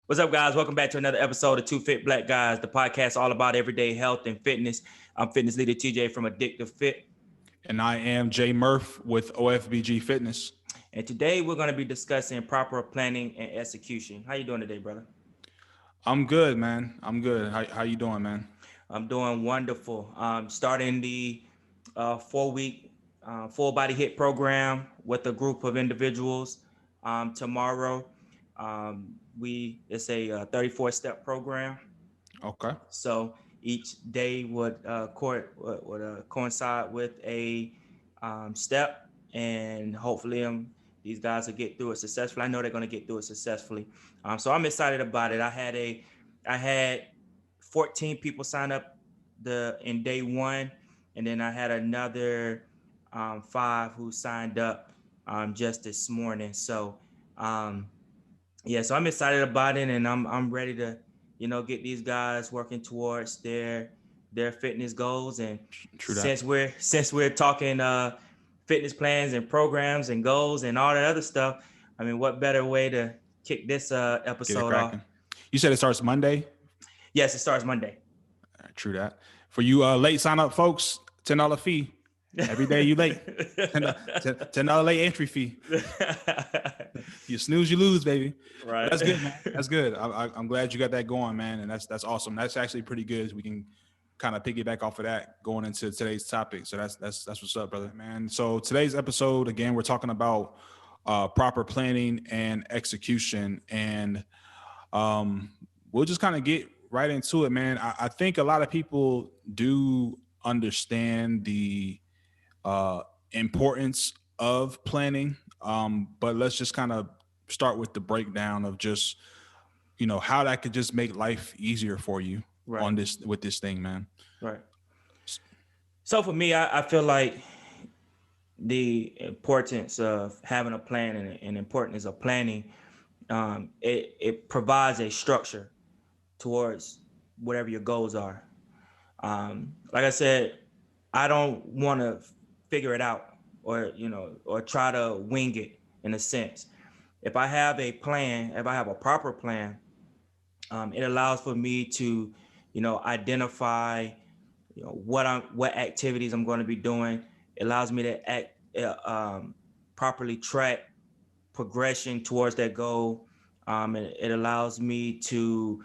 What's up, guys? Welcome back to another episode of Two Fit Black Guys, the podcast all about everyday health and fitness. I'm fitness leader TJay from Addictive Fit. And I am Jay Murph with OFBG Fitness. And today we're going to be discussing proper planning and execution. How you doing today, brother? I'm good, man. I'm good. How you doing, man? I'm doing wonderful. Starting the 4-week full body HIIT program with a group of individuals tomorrow. It's a 34-step program. Okay. So each day would coincide with a step, and hopefully these guys will get through it successfully. I know they're going to get through it successfully. So I'm excited about it. I had 14 people sign up in day one, and then I had another 5 who signed up just this morning. So so I'm excited about it, and I'm ready to get these guys working towards their fitness goals. And since we're talking fitness plans and programs and goals and all that other stuff, I mean, what better way to kick this episode off? You said it starts Monday? Yes, it starts Monday. True that. For you late sign up folks, $10 fee. Every day you late. $10 late entry fee. You snooze, you lose, baby. Right. That's good, man. That's good. I'm glad you got that going, man. And that's awesome. That's actually pretty good. We can kind of piggyback off of that going into today's topic. So that's what's up, brother, man. So today's episode, again, we're talking about proper planning and execution. And we'll just kind of get right into it, man. I think a lot of people do understand the importance of planning, but let's just kind of start with the breakdown of just how that could just make life easier for you with this thing, man. Right. So for me, I feel like the importance of having a plan and importance of planning, it provides a structure towards whatever your goals are. Like I said, I don't want to figure it out or try to wing it in a sense. If I have a plan, if I have a proper plan, it allows for me to, identify, what activities I'm going to be doing. It allows me to properly track progression towards that goal. And it allows me to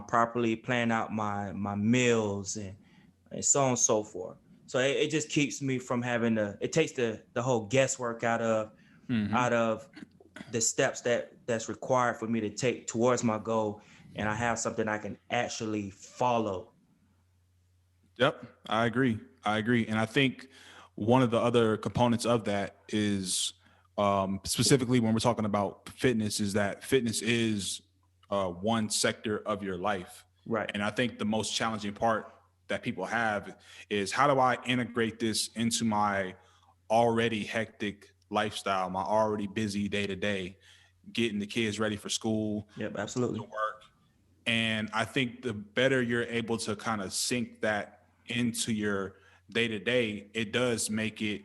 properly plan out my meals and so on and so forth. So it just keeps me from having it takes the whole guesswork out of the steps that's required for me to take towards my goal, and I have something I can actually follow. Yep, I agree. And I think one of the other components of that is specifically when we're talking about fitness, is that fitness is one sector of your life. Right. And I think the most challenging part that people have is, how do I integrate this into my already hectic lifestyle, my already busy day to day, getting the kids ready for school. Yep, absolutely. To work. And I think the better you're able to kind of sync that into your day to day, it does make it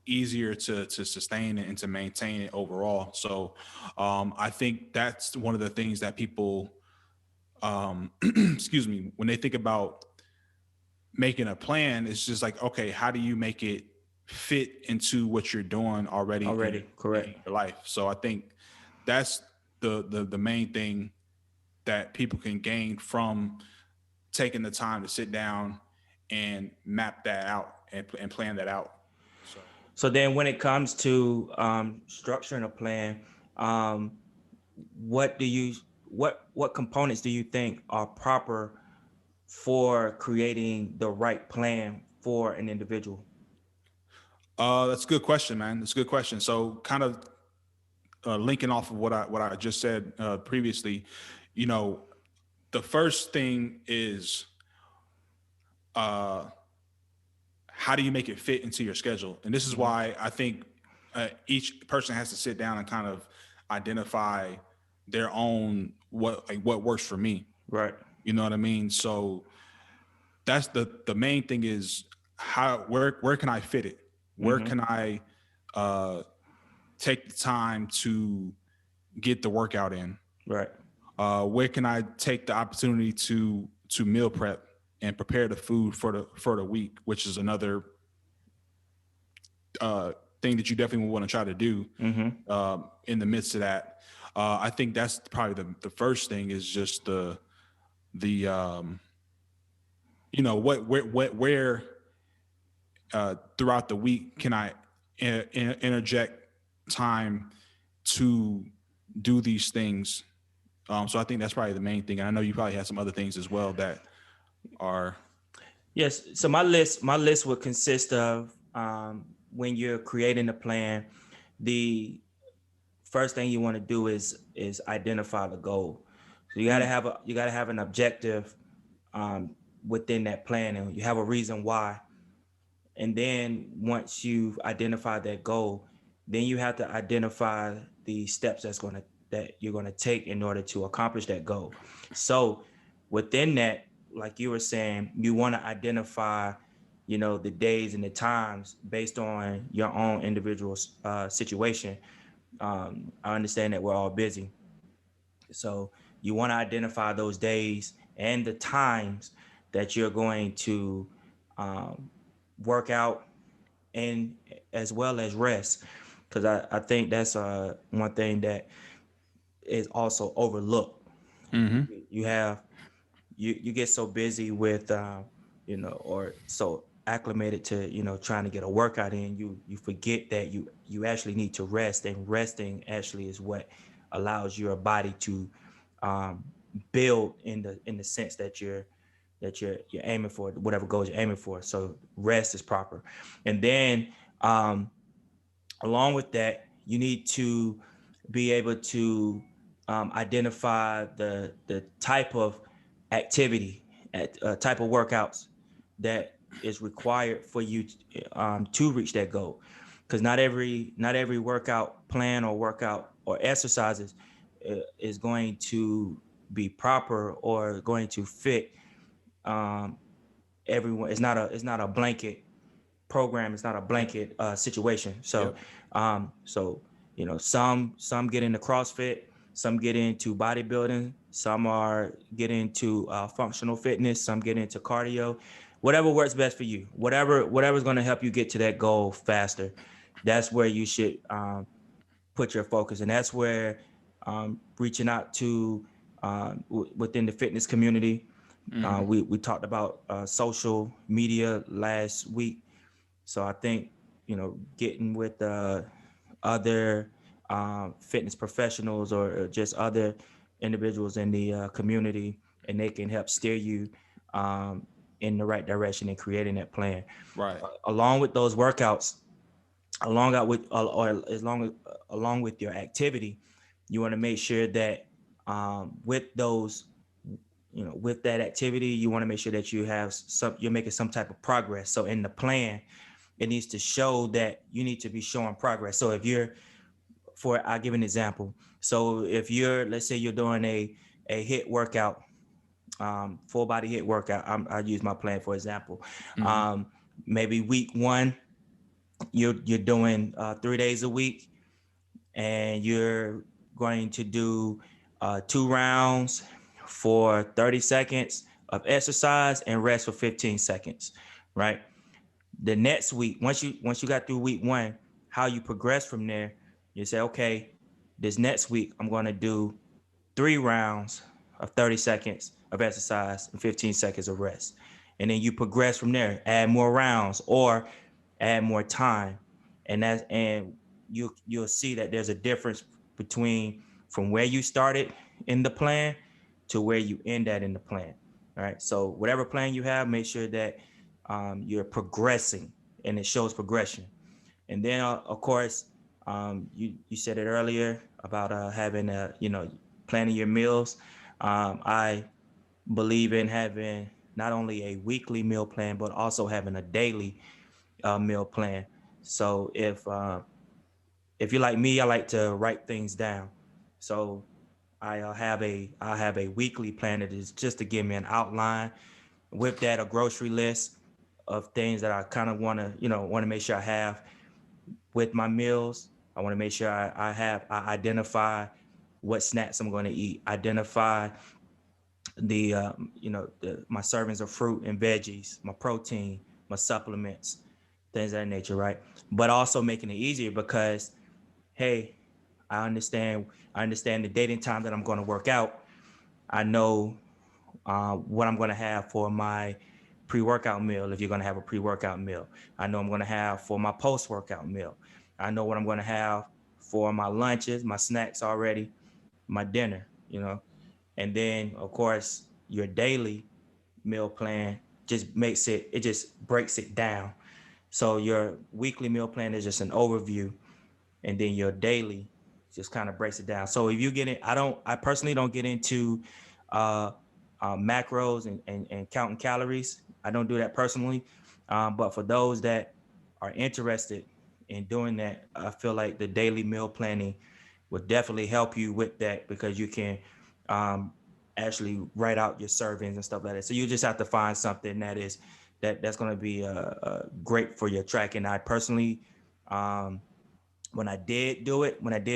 easier to sustain it and to maintain it overall. So I think that's one of the things that people, excuse me, when they think about making a plan, it's just like, okay, how do you make it fit into what you're doing already correct, in your life? So I think that's the main thing that people can gain from taking the time to sit down and map that out and plan that out. So then when it comes to structuring a plan, what components do you think are proper for creating the right plan for an individual? That's a good question, man. That's a good question. So kind of linking off of what I just said previously, the first thing is how do you make it fit into your schedule? And this is why I think each person has to sit down and kind of identify their own what works for me. Right. You know what I mean? So that's the main thing is where can I fit it? Where can I take the time to get the workout in? Right. Where can I take the opportunity to meal prep and prepare the food for the week, which is another thing that you definitely want to try to do in the midst of that. I think that's probably the first thing is just the where throughout the week can I interject time to do these things. So I think that's probably the main thing. And I know you probably have some other things as well that are. Yes. So my list would consist of when you're creating a plan, the first thing you want to do is identify the goal. So you gotta have an objective within that plan, and you have a reason why. And then once you've identified that goal, then you have to identify the steps that you're gonna take in order to accomplish that goal. So within that, like you were saying, you want to identify, the days and the times based on your own individual situation. I understand that we're all busy, so you want to identify those days and the times that you're going to work out and as well as rest, because I think that's one thing that is also overlooked. You have you get so busy with or so acclimated to trying to get a workout in, you forget that you actually need to rest, and resting actually is what allows your body to build in the sense that you're aiming for, whatever goals you're aiming for. So rest is proper. And then along with that, you need to be able to identify the type of activity, type of workouts that is required for you to reach that goal. Because not every workout plan or workout or exercises is going to be proper or going to fit everyone. It's not a blanket program. It's not a blanket situation. So, some get into CrossFit, some get into bodybuilding, some are get into functional fitness, some get into cardio. Whatever works best for you, whatever's going to help you get to that goal faster, that's where you should put your focus, and that's where reaching out to within the fitness community. We talked about social media last week. So I think, getting with other fitness professionals or just other individuals in the community, and they can help steer you in the right direction in creating that plan. Right. Along with those workouts, along with your activity, you want to make sure that with those with that activity, you want to make sure that you're making some type of progress. So in the plan, it needs to show that you need to be showing progress. So I'll give an example. So if let's say you're doing a HIIT workout, full body HIIT workout, I use my plan for example. Maybe week 1, you're doing 3 days a week, and you're going to do 2 rounds for 30 seconds of exercise and rest for 15 seconds, right? The next week, once you got through week 1, how you progress from there, you say, okay, this next week I'm going to do 3 rounds of 30 seconds of exercise and 15 seconds of rest. And then you progress from there, add more rounds or add more time. And you'll see that there's a difference between from where you started in the plan to where you end at in the plan. All right. So whatever plan you have, make sure that you're progressing and it shows progression. And then of course, you said it earlier about having planning your meals. I believe in having not only a weekly meal plan, but also having a daily meal plan. So if you're like me, I like to write things down. So I'll have a weekly plan that is just to give me an outline. With that, a grocery list of things that I kind of want to make sure I have with my meals. I want to make sure I identify what snacks I'm going to eat, identify the my servings of fruit and veggies, my protein, my supplements, things of that nature, right? But also making it easier because, hey, I understand the dating time that I'm going to work out. I know what I'm going to have for my pre-workout meal. If you're going to have a pre-workout meal, I know I'm going to have for my post-workout meal. I know what I'm going to have for my lunches, my snacks already, my dinner, and then of course your daily meal plan just breaks it down. So your weekly meal plan is just an overview, and then your daily just kind of breaks it down. So if you get it, I personally don't get into uh, macros and counting calories. I don't do that personally. But for those that are interested in doing that, I feel like the daily meal planning would definitely help you with that, because you can um, actually write out your servings and stuff like that. So you just have to find something that's going to be great for your tracking. I personally, when I did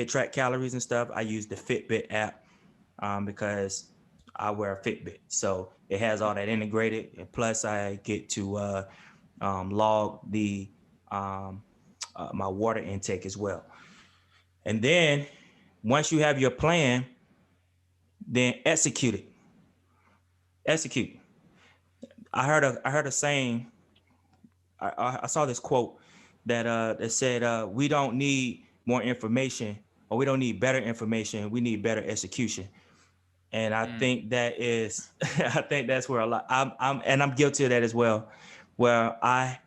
track calories and stuff, I used the Fitbit app, because I wear a Fitbit. So it has all that integrated. And plus, I get to log my water intake as well. And then once you have your plan, then execute it. Execute. I heard a saying. I saw this quote that said, "We don't need more information, or we don't need better information. We need better execution." And I think that is, I think that's where a lot. I'm guilty of that as well, where I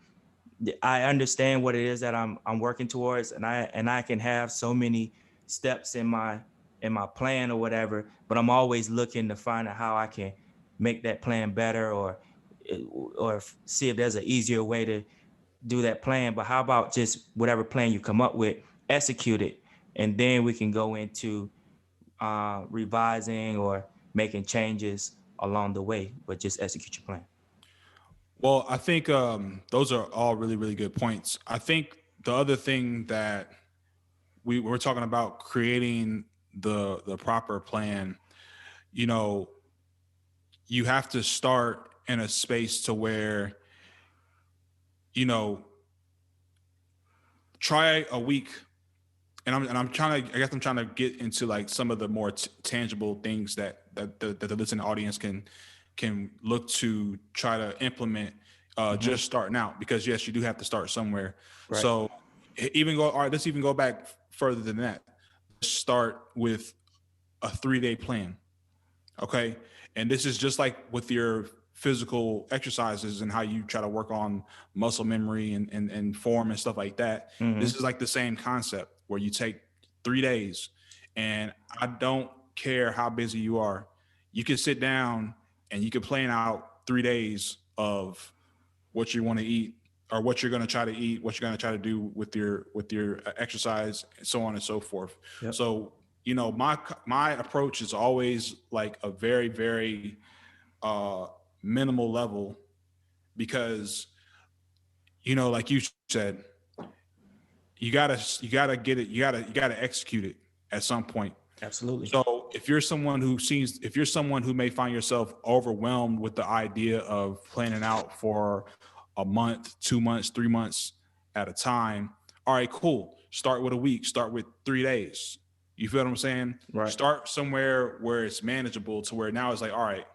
understand what it is that I'm working towards, and I can have so many steps in my plan or whatever, but I'm always looking to find out how I can make that plan better, or see if there's an easier way to do that plan. But how about just whatever plan you come up with, execute it, and then we can go into revising or making changes along the way, but just execute your plan. Well, I think those are all really, really good points. I think the other thing that we're talking about creating the proper plan, you know, you have to start in a space to where, you know, try a week. And I'm trying to, I guess I'm trying to get into like some of the more tangible things that the listening audience can look to try to implement just starting out, because yes, you do have to start somewhere. Right. So all right, let's even go back further than that. Let's start with a 3-day plan. Okay. And this is just like with your physical exercises and how you try to work on muscle memory and form and stuff like that. This is like the same concept where you take 3 days, and I don't care how busy you are. You can sit down and you can plan out 3 days of what you want to eat, or what you're going to try to eat, what you're going to try to do with your exercise, and so on and so forth. Yep. So, my approach is always like a very, very minimal level, because, like you said, you gotta get it, you gotta execute it at some point. Absolutely. So if you're someone who may find yourself overwhelmed with the idea of planning out for a month, 2 months, 3 months at a time, all right, cool. Start with a week, start with 3 days. You feel what I'm saying? Right. Start somewhere where it's manageable, to where now it's like, all right,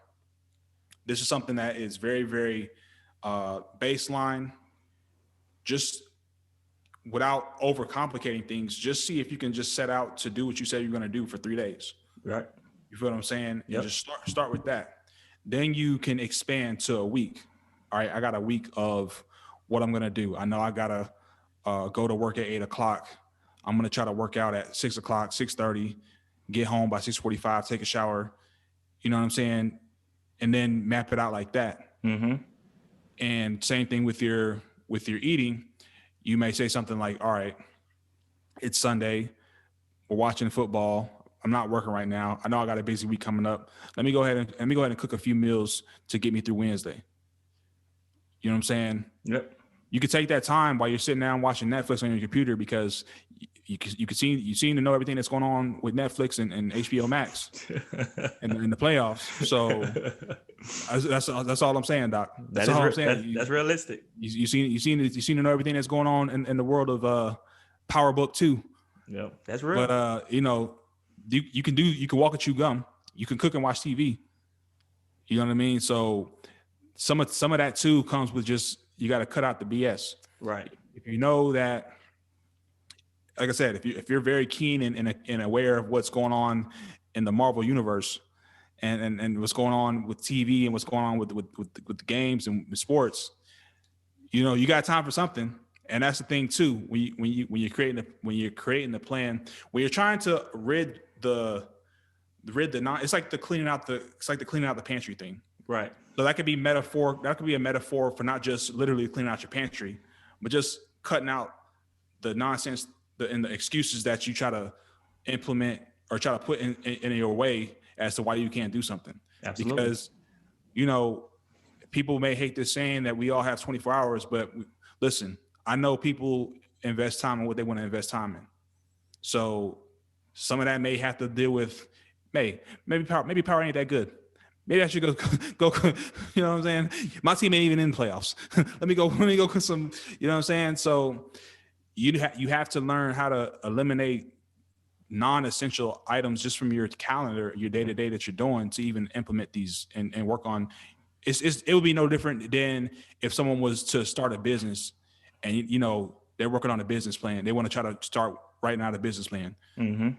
this is something that is very, very baseline. Just without overcomplicating things, just see if you can just set out to do what you said you're going to do for 3 days. Right. You feel what I'm saying? Yep. And just start with that. Then you can expand to a week. All right, I got a week of what I'm going to do. I know I got to go to work at 8:00. I'm going to try to work out at 6:00, 6:30, get home by 6:45, take a shower. You know what I'm saying? And then map it out like that. And same thing with your eating. You may say something like, all right, it's Sunday, we're watching football, I'm not working right now, I know I got a busy week coming up. Let me go ahead and cook a few meals to get me through Wednesday. You know what I'm saying? Yep. You could take that time while you're sitting down watching Netflix on your computer, because you seem to know everything that's going on with Netflix and HBO Max in the playoffs. So that's all I'm saying, Doc. That's all I'm saying. That's realistic. You seem to know everything that's going on in the world of Power Book 2. Yeah, that's real. But you can walk and chew gum. You can cook and watch TV. You know what I mean? So some of that too comes with just, you got to cut out the BS. Right. If you know that, like I said, if you're very keen and aware of what's going on in the Marvel universe and what's going on with TV and what's going on with the games and the sports, you got time for something. And that's the thing too. When you're creating the plan, when you're trying to rid the it's like the cleaning out the pantry thing. Right. So that could be metaphor. That could be a metaphor for not just literally cleaning out your pantry, but just cutting out the nonsense and the excuses that you try to implement or try to put in your way as to why you can't do something. Absolutely. Because, people may hate this saying that we all have 24 hours, but listen, I know people invest time in what they want to invest time in. So some of that may have to deal with, maybe power ain't that good. Maybe I should go, you know what I'm saying? My team ain't even in playoffs. let me go with some, you know what I'm saying? So you have to learn how to eliminate non-essential items just from your calendar, your day-to-day that you're doing to even implement these and work on. It would be no different than if someone was to start a business and, they're working on a business plan. They want to try to start writing out a business plan. Mm-hmm.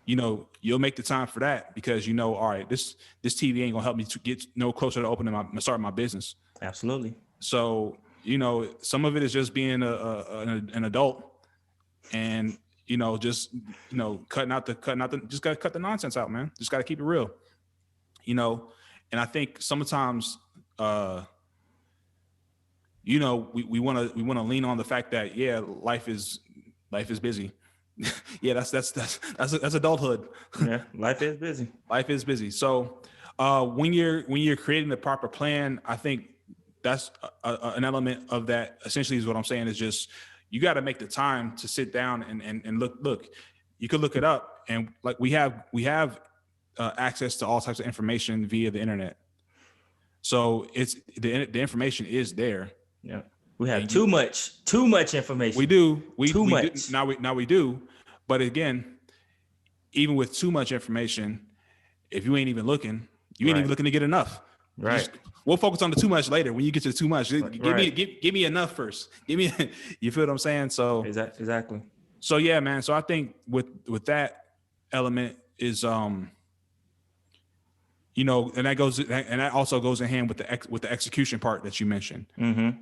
You'll make the time for that because all right, this TV ain't gonna help me to get no closer to starting my business. Absolutely. So some of it is just being an adult, and just cutting out the just gotta cut the nonsense out, man. Just gotta keep it real, And I think sometimes we want to lean on the fact that life is busy. Yeah, that's adulthood. Yeah, life is busy. Life is busy. So when you're creating the proper plan, I think that's an element of that. Essentially, is what I'm saying is just you got to make the time to sit down and look. You could look it up, and like we have access to all types of information via the internet. So it's the information is there. Yeah. We have too much information. We do. Too much. Now we do. But again, even with too much information, if you ain't even looking, you ain't even looking to get enough. Right. We'll focus on the too much later. When you get to too much, give me enough first. Give me, you feel what I'm saying? So exactly. So yeah, man. So I think with that element is and that also goes in hand with the execution part that you mentioned. Mm-hmm.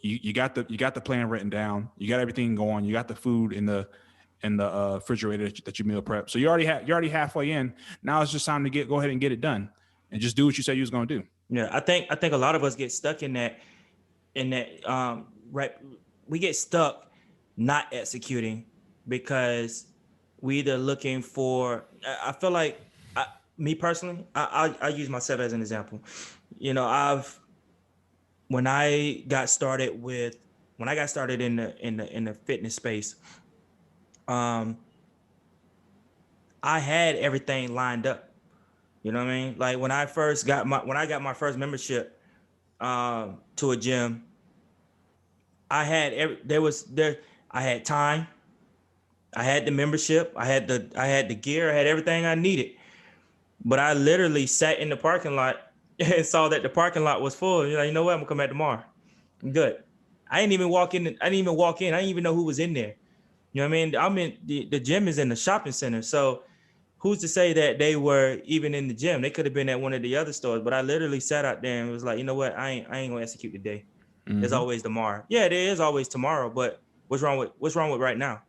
You got the plan written down. You got everything going. You got the food in the refrigerator that you meal prep. So you're already halfway in. Now it's just time to go ahead and get it done, and just do what you said you was going to do. Yeah, I think a lot of us get stuck in that. Right, we get stuck not executing because we either looking for. I feel like. Me personally, I use myself as an example. When I got started in the fitness space, I had everything lined up. You know what I mean? Like when I got my first membership to a gym, I had I had time, I had the membership, I had the gear, I had everything I needed. But I literally sat in the parking lot and saw that the parking lot was full. You're like, you know what? I'm gonna come back tomorrow. I'm good. I didn't even walk in. I didn't even know who was in there. You know what I mean? The gym is in the shopping center. So who's to say that they were even in the gym? They could have been at one of the other stores. But I literally sat out there and was like, you know what? I ain't gonna execute today. Mm-hmm. There's always tomorrow. Yeah, there is always tomorrow. But what's wrong with right now?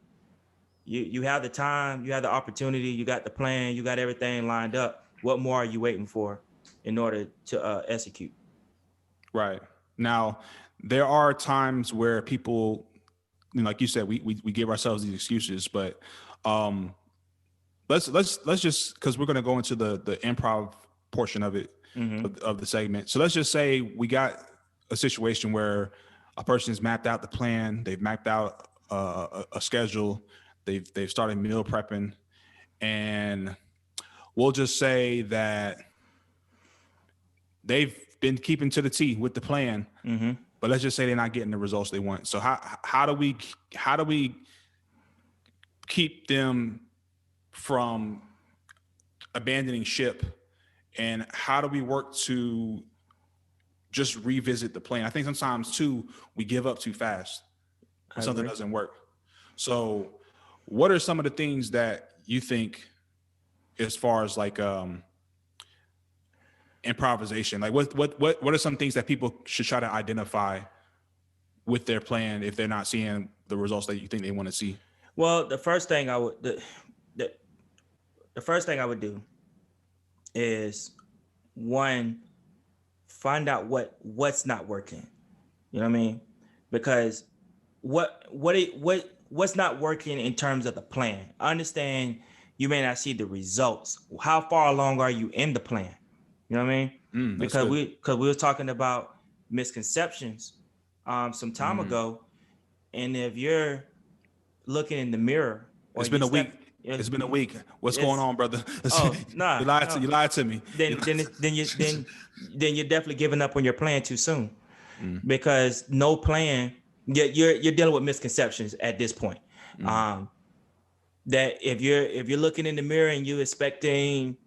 You have the time, you have the opportunity, you got the plan, you got everything lined up. What more are you waiting for in order to execute? Right. Now, there are times where people, like you said, we give ourselves these excuses, but let's just, because we're going to go into the improv portion of it, mm-hmm. of the segment. So let's just say we got a situation where a person's mapped out the plan, they've mapped out a schedule, they've started meal prepping, and we'll just say that they've been keeping to the T with the plan. Mm-hmm. But let's just say they're not getting the results they want. So how do we keep them from abandoning ship, and how do we work to just revisit the plan? I think sometimes too we give up too fast when something doesn't work. So what are some of the things that you think, as far as like improvisation, like what are some things that people should try to identify with their plan if they're not seeing the results that you think they want to see? Well, the first thing I would the first thing I would do is, one, find out what's not working. You know what I mean? Because what's not working in terms of the plan. I understand you may not see the results. How far along are you in the plan? You know what I mean? Because we were talking about misconceptions some time ago, and if you're looking in the mirror, or it's been a week. It's been a week. What's going on, brother? Oh, nah. You lied to me. Then you're definitely giving up on your plan too soon, because no plan. You're dealing with misconceptions at this point. That if you're looking in the mirror and you're expecting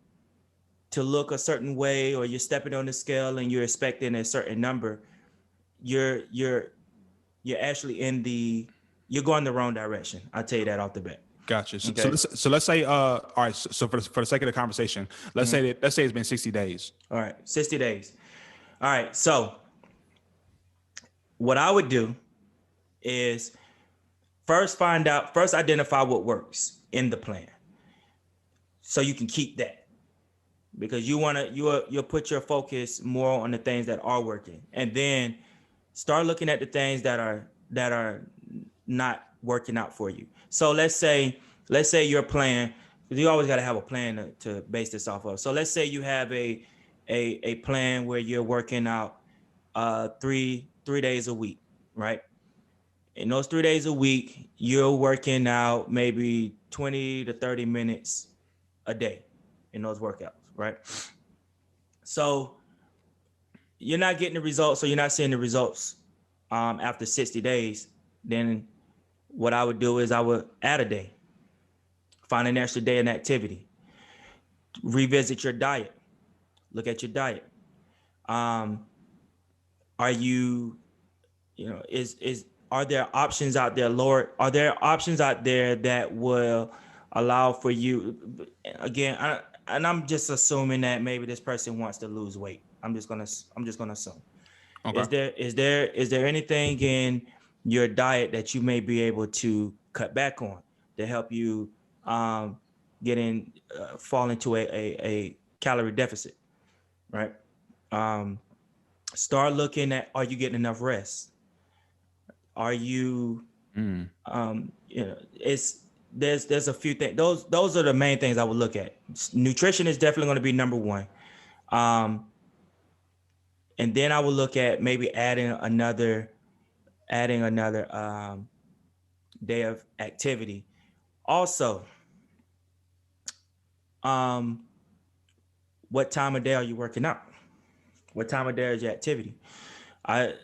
to look a certain way, or you're stepping on the scale and you're expecting a certain number, you're actually you're going the wrong direction. I'll tell you that off the bat. Gotcha. Okay. So let's say, all right. So for the sake of the conversation, let's say it's been 60 days. All right, 60 days. All right. So what I would do is first identify what works in the plan, so you can keep that, because you'll put your focus more on the things that are working, and then start looking at the things that are not working out for you. So let's say your plan, because you always got to have a plan to base this off of. So let's say you have a plan where you're working out 3 days a week, right? In those 3 days a week, you're working out maybe 20 to 30 minutes a day in those workouts, right? So you're not getting the results, or you're not seeing the results after 60 days. Then what I would do is I would add a day, find an extra day in activity, revisit your diet, look at your diet. Are there options out there, Lord? Are there options out there that will allow for you? Again, I'm just assuming that maybe this person wants to lose weight. I'm just gonna assume. Okay. Is there anything in your diet that you may be able to cut back on to help you fall into a calorie deficit, right? Start looking at, are you getting enough rest? Are you there's a few things. Those are the main things I would look at. Nutrition is definitely going to be number one. And then I would look at maybe adding another day of activity. Also, what time of day are you working out? What time of day is your activity? I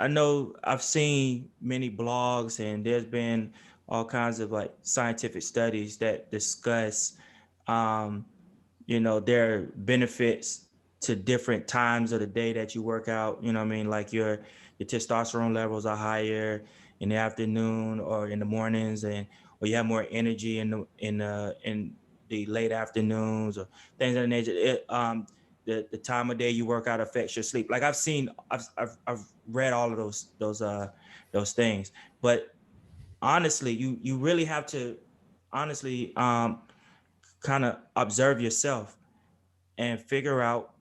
know I've seen many blogs, and there's been all kinds of like scientific studies that discuss there are benefits to different times of the day that you work out. You know what I mean? Like your testosterone levels are higher in the afternoon or in the mornings, or you have more energy in the late afternoons, or things of that nature. The time of day you work out affects your sleep. Like I've read all of those things, but honestly, you really have to honestly kind of observe yourself and figure out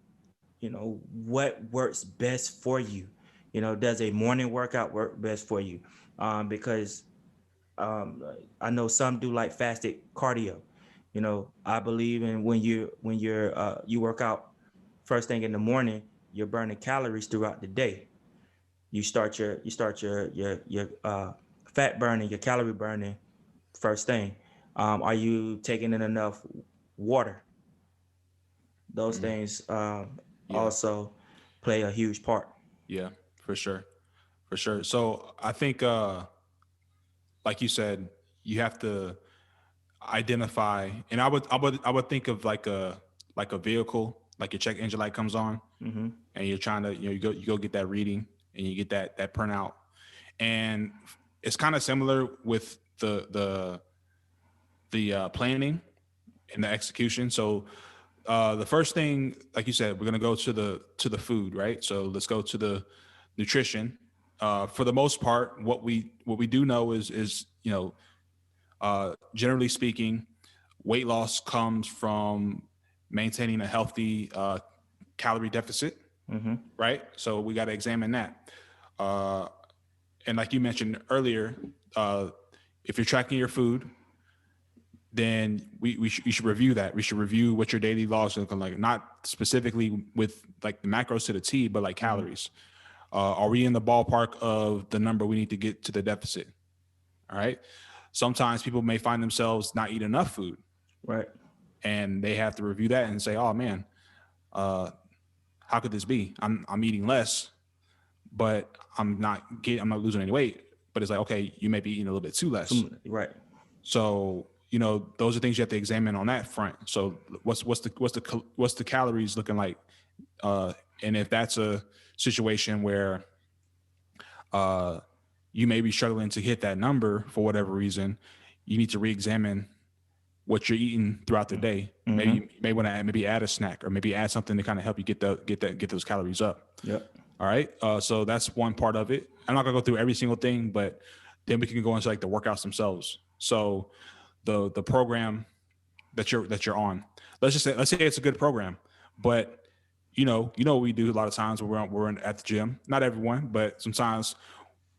what works best for you. Does a morning workout work best for you? Because I know some do like fasted cardio. I believe in when you work out first thing in the morning, you're burning calories throughout the day. You start your fat burning, your calorie burning first thing. Are you taking in enough water? Those things Yeah. also play a huge part. Yeah, for sure. For sure. So I think, like you said, you have to identify, and I would think of like a vehicle, like your check engine light comes on, and you're trying to, you go get that reading, and you get that printout, and it's kind of similar with the planning and the execution. So the first thing, like you said, we're gonna go to the food, right? So let's go to the nutrition. For the most part, what we do know is generally speaking, weight loss comes from maintaining a healthy calorie deficit, right? So we got to examine that. And like you mentioned earlier, if you're tracking your food, then you should review that. We should review what your daily loss is looking like, not specifically with like the macros to the T, but like calories. Are we in the ballpark of the number we need to get to the deficit? All right. Sometimes people may find themselves not eating enough food, Right. and they have to review that and say, "Oh man, how could this be? I'm eating less, but I'm not losing any weight." But it's like, okay, you may be eating a little bit too less. Right. So those are things you have to examine on that front. So what's the calories looking like? And if that's a situation where you may be struggling to hit that number for whatever reason, you need to re-examine what you're eating throughout the day. Maybe you may want to add a snack, or maybe add something to kind of help you get those calories up. Yep. All right. So that's one part of it. I'm not gonna go through every single thing, but then we can go into like the workouts themselves. So the program that you're on, let's say it's a good program, but what we do a lot of times when we're at the gym. Not everyone, but sometimes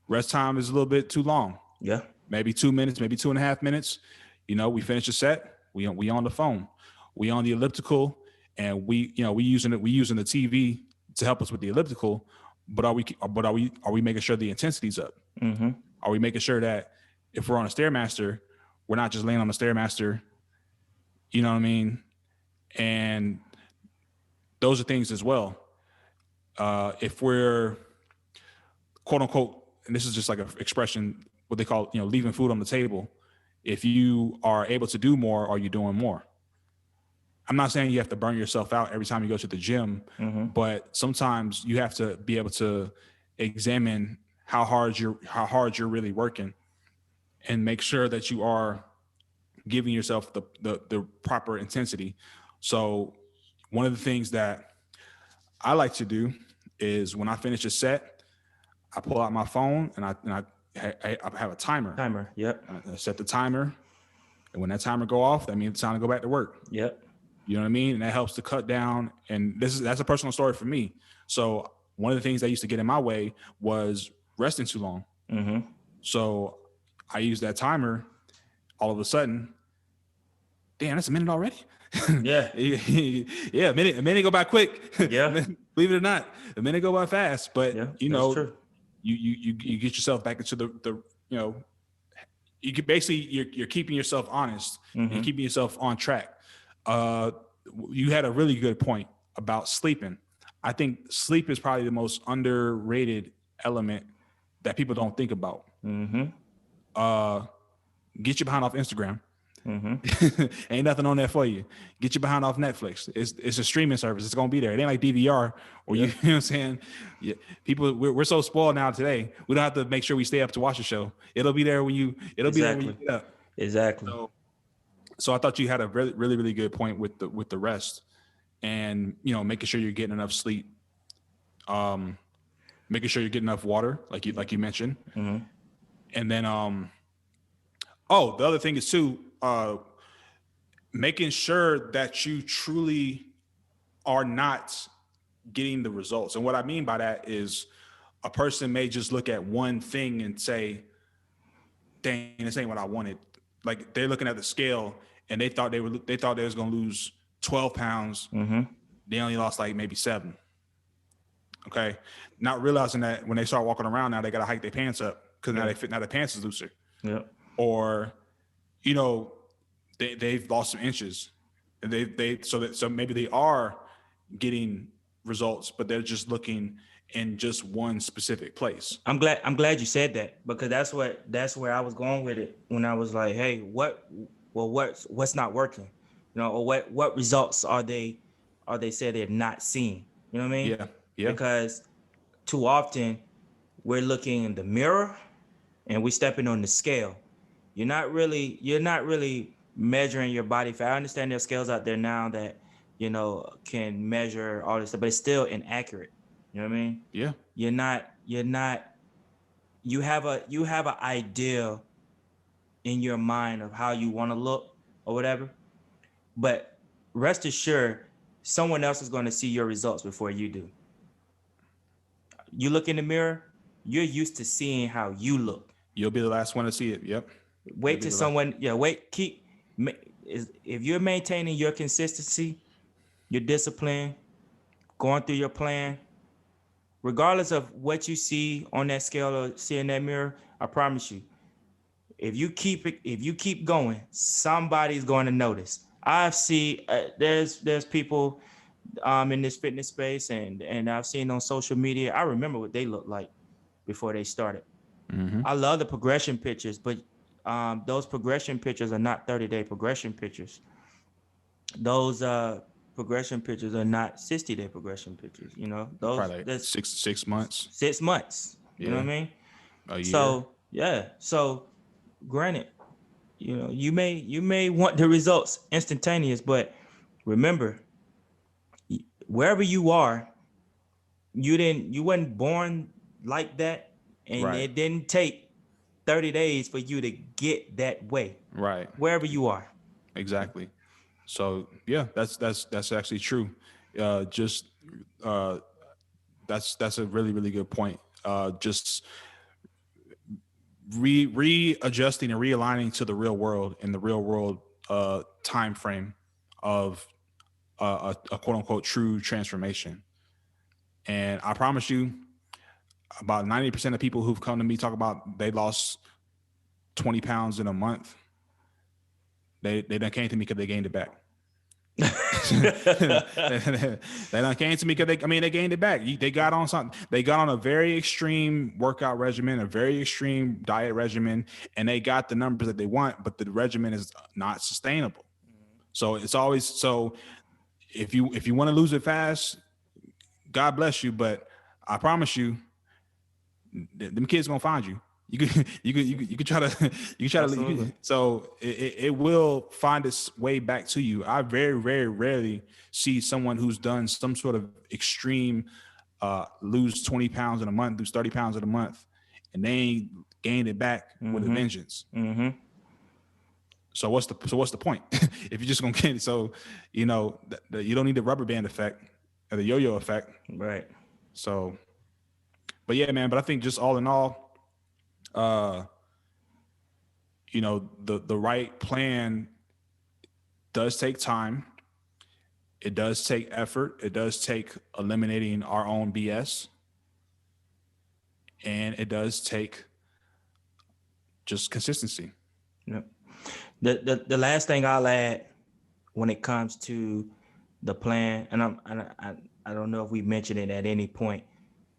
rest time is a little bit too long. Yeah. Maybe 2 minutes, maybe 2.5 minutes. We finish a set. We on the phone. We on the elliptical, and we using the TV to help us with the elliptical. But are we making sure the intensity's up? Are we making sure that if we're on a Stairmaster, we're not just laying on the Stairmaster? You know what I mean? And those are things as well. If we're quote unquote, and this is just like an expression, what they call, leaving food on the table. If you are able to do more, are you doing more? I'm not saying you have to burn yourself out every time you go to the gym, but sometimes you have to be able to examine how hard you're really working, and make sure that you are giving yourself the proper intensity. So one of the things that I like to do is when I finish a set, I pull out my phone and I have a timer. Yep. I set the timer, and when that timer go off, that means it's time to go back to work. Yep. You know what I mean? And that helps to cut down. And that's a personal story for me. So one of the things that used to get in my way was resting too long. So I used that timer. All of a sudden, damn, that's a minute already. Yeah. Yeah, a minute go by quick. Yeah. Believe it or not, a minute go by fast. But Yeah, you get yourself back into the you can basically you're keeping yourself honest and keeping yourself on track. You had a really good point about sleeping. I think sleep is probably the most underrated element that people don't think about. Get your behind off Instagram. Ain't nothing on there for you. Get your behind off Netflix. It's a streaming service. It's gonna be there. It ain't like DVR or you know what I'm saying? Yeah, people we're so spoiled now today. We don't have to make sure we stay up to watch the show. It'll be there when you get up. Exactly. So I thought you had a really, really, really good point with the rest, and making sure you're getting enough sleep, making sure you're getting enough water, like you mentioned, and then the other thing is too, making sure that you truly are not getting the results. And what I mean by that is a person may just look at one thing and say, dang, this ain't what I wanted. Like they're looking at the scale and they thought they was going to lose 12 pounds. They only lost like maybe 7. Okay. Not realizing that when they start walking around now, they got to hike their pants up because now the pants is looser. Yeah. Or you know, they've lost some inches, and so maybe they are getting results, but they're just looking in just one specific place. I'm glad you said that, because that's where I was going with it when I was like, hey, what's not working, or what results are they said they're not seeing, you know what I mean? Yeah, yeah, Because too often we're looking in the mirror and we're stepping on the scale. You're not really measuring your body fat. I understand there's scales out there now that can measure all this stuff, but it's still inaccurate. You know what I mean? yeah. You're not you have an idea in your mind of how you want to look or whatever, but rest assured someone else is going to see your results before you do. You look in the mirror, you're used to seeing how you look. You'll be the last one to see it. Yep. Wait till someone, if you're maintaining your consistency, your discipline, going through your plan, regardless of what you see on that scale or see in that mirror, I promise you, if you keep going, somebody's going to notice. I've seen there's people in this fitness space, and I've seen on social media. I remember what they looked like before they started. Mm-hmm. I love the progression pictures, but those progression pictures are not 30-day progression pictures. Those progression pictures are not 60-day progression pictures. Probably like that's 6 months. 6 months. You know what I mean? A year. So yeah. So granted, you may want the results instantaneous, but remember, wherever you are, you weren't born like that, and Right. it didn't take 30 days for you to get that way. Right. Wherever you are. Exactly. So yeah, that's actually true. Just that's a really, really good point. Just readjusting and realigning to the real world, and the real world time frame of a quote unquote true transformation. And I promise you, about 90% of people who've come to me talk about they lost 20 pounds in a month, they done came to me because they gained it back. They done came to me because they gained it back. They got on something. They got on a very extreme workout regimen, a very extreme diet regimen, and they got the numbers that they want, but the regimen is not sustainable. So it's always so. If you want to lose it fast, God bless you, but I promise you, them kids gonna find you. You could try to so it will find its way back to you. I very, very rarely see someone who's done some sort of extreme lose 20 pounds in a month, lose 30 pounds in a month, and they ain't gained it back with a vengeance. Mm-hmm. So what's the point if you're just gonna get it? So you don't need the rubber band effect or the yo-yo effect, right? So, but yeah, man. But I think just all in all, the right plan does take time. It does take effort. It does take eliminating our own BS, and it does take just consistency. Yep. The last thing I'll add when it comes to the plan, and I don't know if we mentioned it at any point,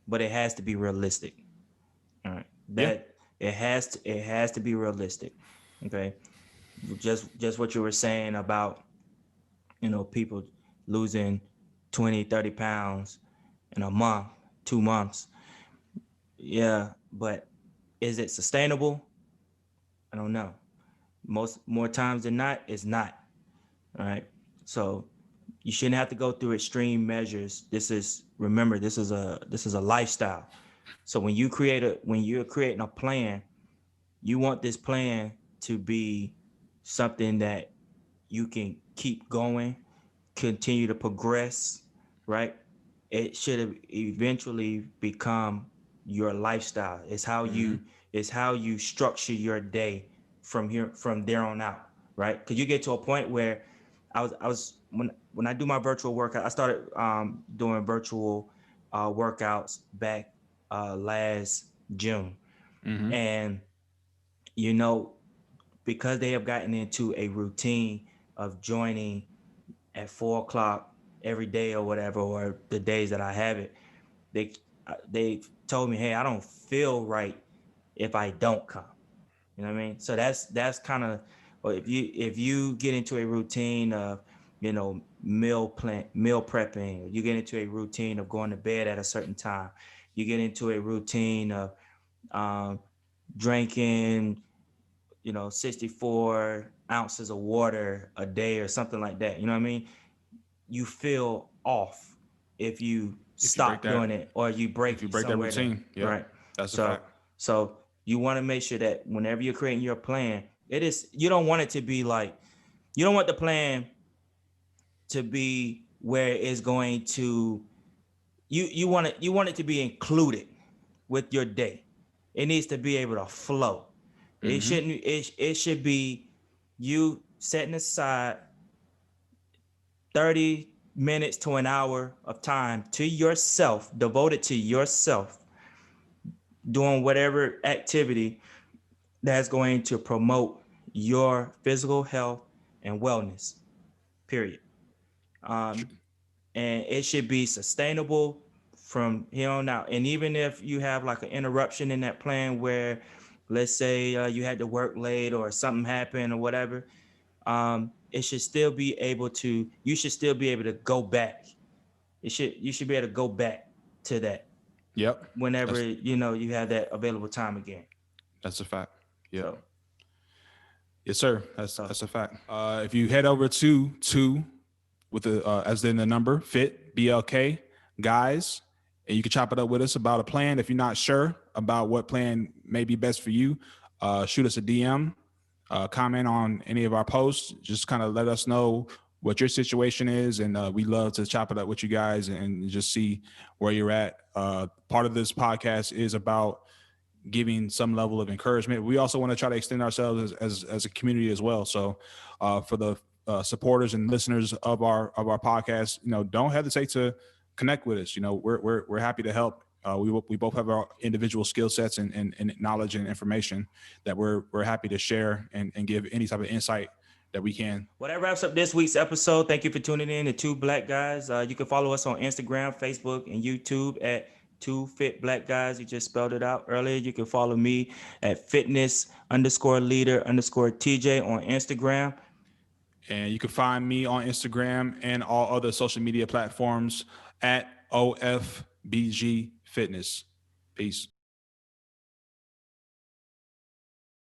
but it has to be realistic. All right. It has to be realistic. Okay. Just what you were saying about, people losing 20, 30 pounds in a month, 2 months. Yeah, but is it sustainable? I don't know. More times than not, it's not. All right. So you shouldn't have to go through extreme measures. This is a lifestyle. So when you're creating a plan, you want this plan to be something that you can keep going, continue to progress, right? It should eventually become your lifestyle. It's how you structure your day from there on out, right? Because you get to a point where I was when I do my virtual workout, I started doing virtual workouts back last June, and because they have gotten into a routine of joining at 4 o'clock every day or whatever, or the days that I have it, they've told me, hey, I don't feel right if I don't come. You know what I mean? So that's kind of, or if you get into a routine of, meal prepping, you get into a routine of going to bed at a certain time, you get into a routine of um, drinking, 64 ounces of water a day or something like that. You know what I mean? You feel off if you If you break stop that, doing it or you if you break break that somewhere there, routine, yep, right? that's a So, fact. so you want to make sure that whenever you're creating your plan, you don't want it to be like, you don't want the plan to be where it's going to, you want it to be included with your day. It needs to be able to flow. It Mm-hmm. shouldn't, it should be you setting aside 30 minutes to an hour of time to yourself, devoted to yourself, doing whatever activity that's going to promote your physical health and wellness, period. Um, and it should be sustainable from here on out. And even if you have like an interruption in that plan where, let's say you had to work late or something happened or whatever, it should still be able to, you should still be able to go back. You should be able to go back to that Yep. whenever, you have that available time again. That's a fact. Yep. So, Yes, sir. That's a fact. If you head over to with the as in the number fit BLK guys, and you can chop it up with us about a plan. If you're not sure about what plan may be best for you, shoot us a DM, comment on any of our posts. Just kind of let us know what your situation is, and we love to chop it up with you guys and just see where you're at. Part of this podcast is about giving some level of encouragement. We also want to try to extend ourselves as a community as well. So for the supporters and listeners of our podcast, don't hesitate to connect with us. We're happy to help. We both have our individual skill sets and knowledge and information that we're happy to share and give any type of insight that we can. well, that wraps up this week's episode. Thank you for tuning in to Two Black Guys. You can follow us on Instagram, Facebook, and YouTube at Two Fit Black Guys. You just spelled it out earlier. You can follow me at fitness_leader_TJ on Instagram. And you can find me on Instagram and all other social media platforms at OFBG Fitness. Peace.